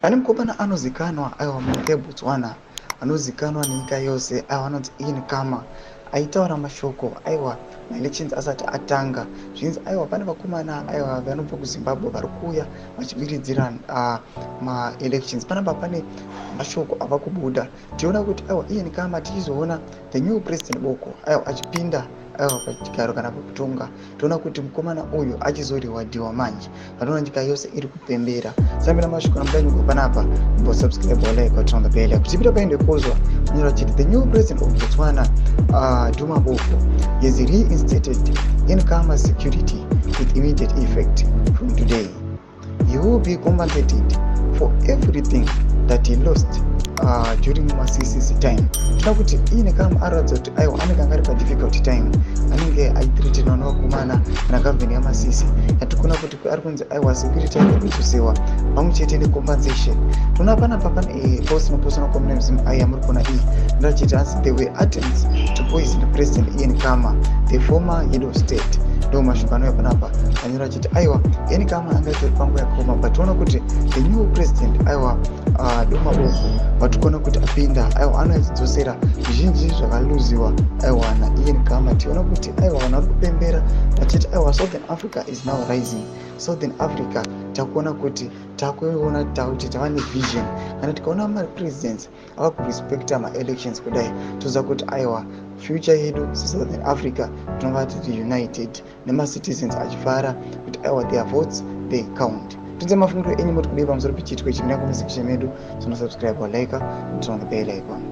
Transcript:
Pane mukomana anozikanwa aiwa munyika yeBotswana, anozikanwa nenyika yose, aiwa anonzi Ian Khama, aitaura mashoko aiwa maelections asati atanga. Zvinzi aiwa pane vakomana aiwa vanobva kuZimbabwe vari kuuya vachibiridzira maelections. Panapa pane mashoko ava kubuda. Tiona kuti aiwa Ian Khama tichizoona the new president boko aiwa achipinda aiwa pachigaro kana pakutonga. Toona kuti mukomana uyu achizorewadiwa manje. Vanoona nyika yose iri kupembera. Sambira mashoko namudanyuko panapa, subscribe or like or turn on the bell. Kuchipita paende kozwa kunyora chiti the new president of Botswana, Duma Boko, is reinstated in Khama security with immediate effect from today. He will be compensated for everything that he lost during Masisi's time. Tinoda kuti Ian Khama aratidza kuti aiwa anenge anga ari pa-difficult time, anenge aithreatenwa nevakomana kana gavheni yaMasisi. Yatikuna kuti ari kunzi aiwa security yakudzosewa pamwe chete necompensation. Tinoona panapa pane personal communism yamuri kuona iyi inoda chiti asi they were attempts to poison President Ian Khama, the former head of state. Ndo mashoko anouya panapa anyora chiti aiwa Ian Khama anga itori panguva yakaoma, but toona kuti the new president aiwa Duma Boko vatikona kuti apinda aiwa anodzidzosera zvizhinji zvakaluziwa aiwa naIan Khama. Tiona kuti aiwa vanhu vari kupembera vachiti aiwa Southern Africa is now rising. Southern Africa takuona kuti takuona kuti tava nevision, kana tikaona mapresidents ava kurespecta maelections kudai toziva kuti aiwa future yedu seSouthern Africa tinova tiri united, nemacitizens achifara kuti aiwa their votes they count. Tidze mafungiro enyu muri kudai pamusoro pechiitiko ichi. Mina kumisection medu, subscribe or like, turn on the bell icon.